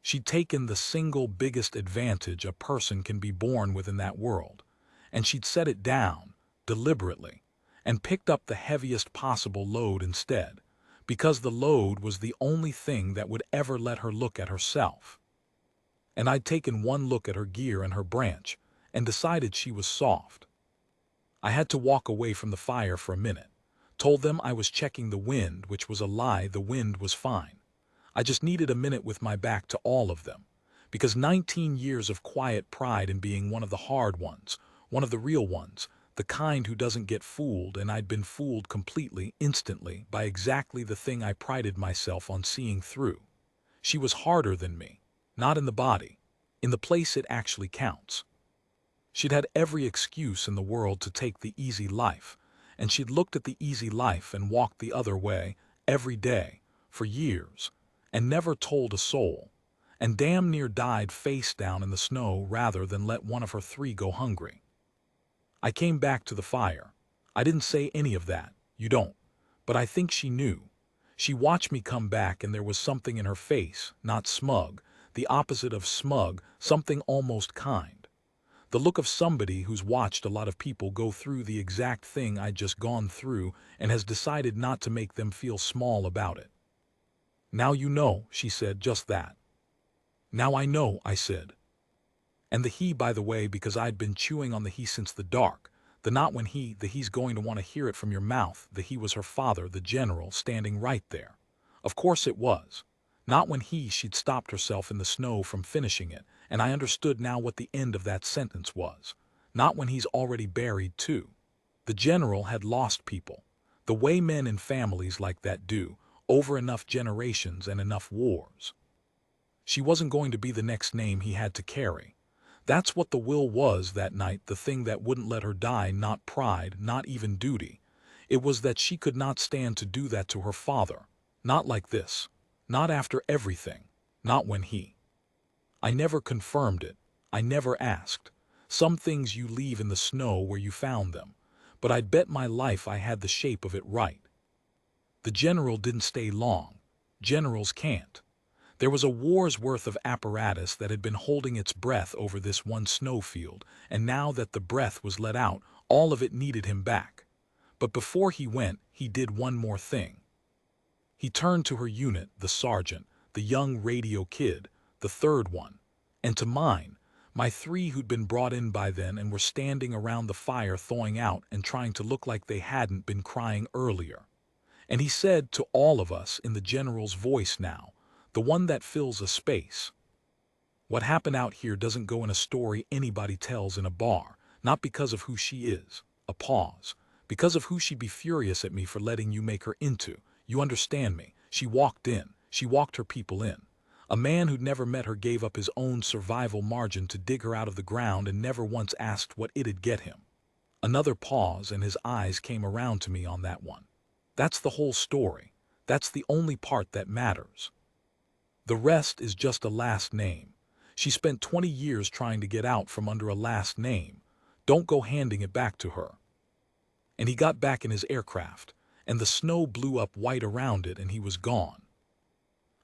She'd taken the single biggest advantage a person can be born with in that world, and she'd set it down, deliberately, and picked up the heaviest possible load instead, because the load was the only thing that would ever let her look at herself. And I'd taken one look at her gear and her branch, and decided she was soft. I had to walk away from the fire for a minute, told them I was checking the wind, which was a lie. The wind was fine. I just needed a minute with my back to all of them, because 19 years of quiet pride in being one of the hard ones, one of the real ones, the kind who doesn't get fooled, and I'd been fooled completely, instantly, by exactly the thing I prided myself on seeing through. She was harder than me, not in the body, in the place it actually counts. She'd had every excuse in the world to take the easy life, and she'd looked at the easy life and walked the other way every day for years, and never told a soul, and damn near died face down in the snow rather than let one of her three go hungry. I came back to the fire. I didn't say any of that, you don't, but I think she knew. She watched me come back and there was something in her face, not smug, the opposite of smug, something almost kind. The look of somebody who's watched a lot of people go through the exact thing I'd just gone through and has decided not to make them feel small about it. Now you know, she said, just that. Now I know, I said. And the he, by the way, because I'd been chewing on the he since the dark, the not when he, the he's going to want to hear it from your mouth, the he was her father, the general, standing right there. Of course it was. Not when she'd stopped herself in the snow from finishing it, and I understood now what the end of that sentence was. Not when he's already buried too. The general had lost people, the way men in families like that do, over enough generations and enough wars. She wasn't going to be the next name he had to carry. That's what the will was that night, the thing that wouldn't let her die, not pride, not even duty. It was that she could not stand to do that to her father. Not like this. Not after everything. Not when he. I never confirmed it. I never asked. Some things you leave in the snow where you found them. But I'd bet my life I had the shape of it right. The general didn't stay long. Generals can't. There was a war's worth of apparatus that had been holding its breath over this one snowfield, and now that the breath was let out, all of it needed him back. But before he went, he did one more thing. He turned to her unit, the sergeant, the young radio kid, the third one, and to mine, my three who'd been brought in by then and were standing around the fire thawing out and trying to look like they hadn't been crying earlier. And he said to all of us in the general's voice now, the one that fills a space. What happened out here doesn't go in a story anybody tells in a bar, not because of who she is, a pause, because of who she'd be furious at me for letting you make her into. You understand me. She walked in. She walked her people in. A man who'd never met her gave up his own survival margin to dig her out of the ground and never once asked what it'd get him. Another pause and his eyes came around to me on that one. That's the whole story. That's the only part that matters. The rest is just a last name. She spent 20 years trying to get out from under a last name. Don't go handing it back to her. And he got back in his aircraft, and the snow blew up white around it and he was gone.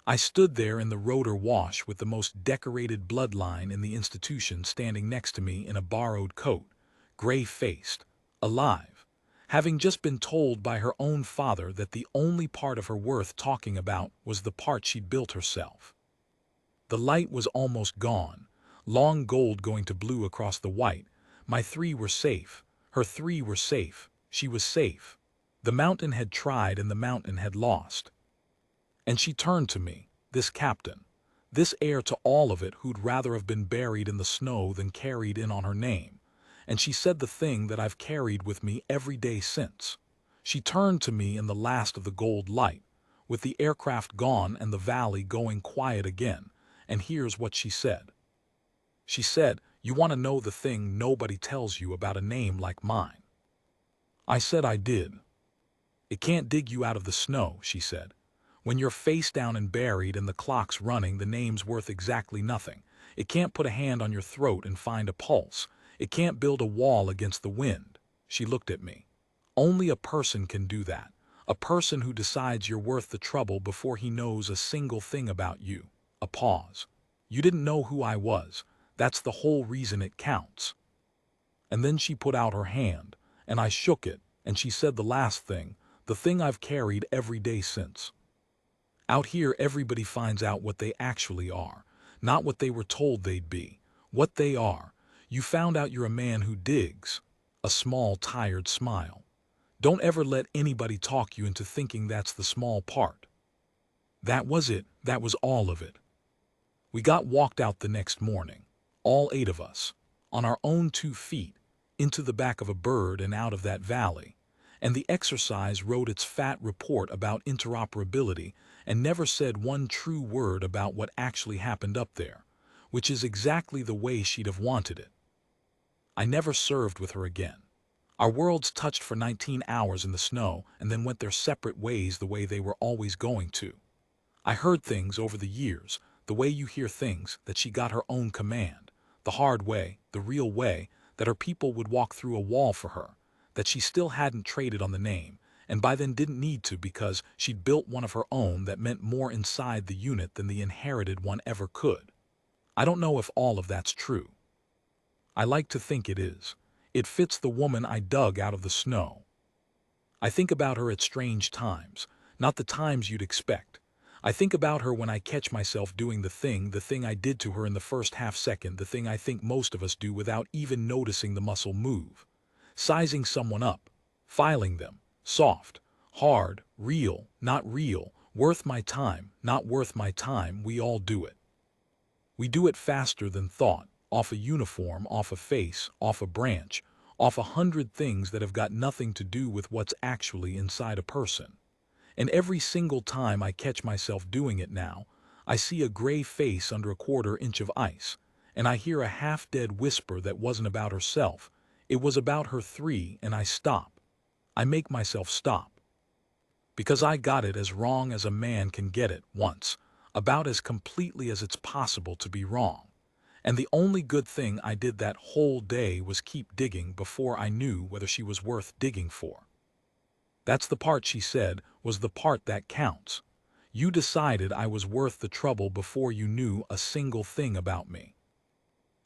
I stood there in the rotor wash with the most decorated bloodline in the institution standing next to me in a borrowed coat, gray-faced, alive, having just been told by her own father that the only part of her worth talking about was the part she'd built herself. The light was almost gone, long gold going to blue across the white. My three were safe. Her three were safe. She was safe. The mountain had tried and the mountain had lost. And she turned to me, this captain, this heir to all of it who'd rather have been buried in the snow than carried in on her name. And she said the thing that I've carried with me every day since. She turned to me in the last of the gold light, with the aircraft gone and the valley going quiet again, and here's what she said. She said, "You want to know the thing nobody tells you about a name like mine?" I said I did. "It can't dig you out of the snow," she said. "When you're face down and buried and the clock's running, the name's worth exactly nothing. It can't put a hand on your throat and find a pulse. It can't build a wall against the wind." She looked at me. "Only a person can do that. A person who decides you're worth the trouble before he knows a single thing about you." A pause. "You didn't know who I was. That's the whole reason it counts." And then she put out her hand, and I shook it, and she said the last thing, the thing I've carried every day since. Out here everybody finds out what they actually are, not what they were told they'd be. What they are. You found out you're a man who digs. A small, tired smile. Don't ever let anybody talk you into thinking that's the small part. That was it. That was all of it. We got walked out the next morning, all 8 of us, on our own 2 feet, into the back of a bird and out of that valley, and the exercise wrote its fat report about interoperability and never said one true word about what actually happened up there, which is exactly the way she'd have wanted it. I never served with her again. Our worlds touched for 19 hours in the snow and then went their separate ways the way they were always going to. I heard things over the years, the way you hear things, that she got her own command, the hard way, the real way, that her people would walk through a wall for her, that she still hadn't traded on the name, and by then didn't need to because she'd built one of her own that meant more inside the unit than the inherited one ever could. I don't know if all of that's true. I like to think it is. It fits the woman I dug out of the snow. I think about her at strange times, not the times you'd expect. I think about her when I catch myself doing the thing I did to her in the first half second, the thing I think most of us do without even noticing the muscle move. Sizing someone up, filing them, soft, hard, real, not real, worth my time, not worth my time, we all do it. We do it faster than thought, off a uniform, off a face, off a branch, off 100 things that have got nothing to do with what's actually inside a person. And every single time I catch myself doing it now, I see a gray face under a quarter-inch of ice, and I hear a half-dead whisper that wasn't about herself. It was about her three, and I stop. I make myself stop. Because I got it as wrong as a man can get it once, about as completely as it's possible to be wrong. And the only good thing I did that whole day was keep digging before I knew whether she was worth digging for. That's the part she said was the part that counts. You decided I was worth the trouble before you knew a single thing about me.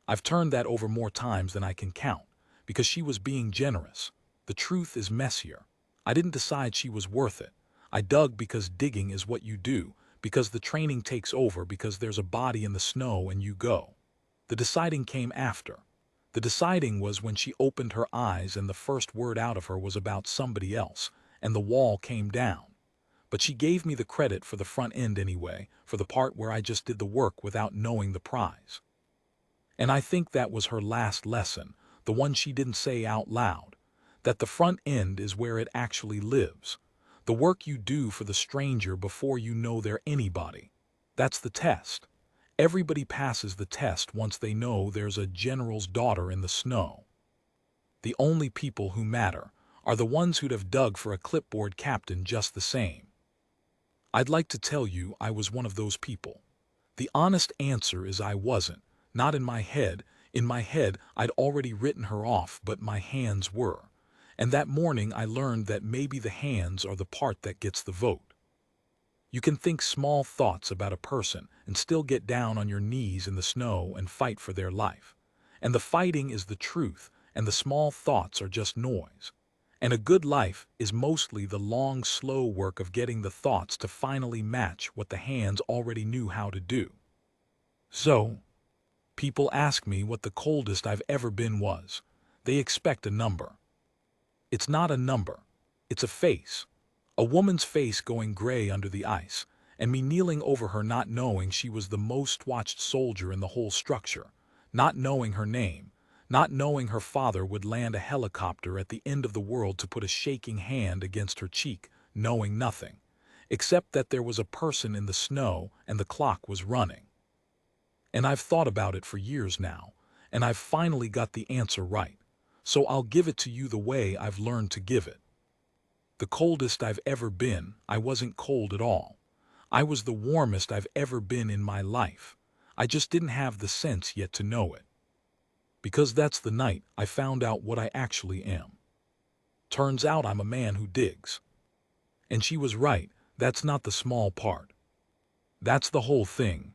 I've turned that over more times than I can count, because she was being generous. The truth is messier. I didn't decide she was worth it. I dug because digging is what you do, because the training takes over, because there's a body in the snow and you go. The deciding came after. The deciding was when she opened her eyes and the first word out of her was about somebody else, and the wall came down. But she gave me the credit for the front end anyway, for the part where I just did the work without knowing the prize. And I think that was her last lesson, the one she didn't say out loud, that the front end is where it actually lives. The work you do for the stranger before you know they're anybody. That's the test. Everybody passes the test once they know there's a general's daughter in the snow. The only people who matter are the ones who'd have dug for a clipboard captain just the same. I'd like to tell you I was one of those people. The honest answer is I wasn't, not in my head. In my head, I'd already written her off, but my hands were. And that morning I learned that maybe the hands are the part that gets the vote. You can think small thoughts about a person and still get down on your knees in the snow and fight for their life. And the fighting is the truth, and the small thoughts are just noise. And a good life is mostly the long, slow work of getting the thoughts to finally match what the hands already knew how to do. So, people ask me what the coldest I've ever been was. They expect a number. It's not a number. It's a face. A woman's face going gray under the ice, and me kneeling over her not knowing she was the most watched soldier in the whole structure, not knowing her name, not knowing her father would land a helicopter at the end of the world to put a shaking hand against her cheek, knowing nothing, except that there was a person in the snow and the clock was running. And I've thought about it for years now, and I've finally got the answer right, so I'll give it to you the way I've learned to give it. The coldest I've ever been, I wasn't cold at all. I was the warmest I've ever been in my life. I just didn't have the sense yet to know it. Because that's the night I found out what I actually am. Turns out I'm a man who digs. And she was right, that's not the small part. That's the whole thing.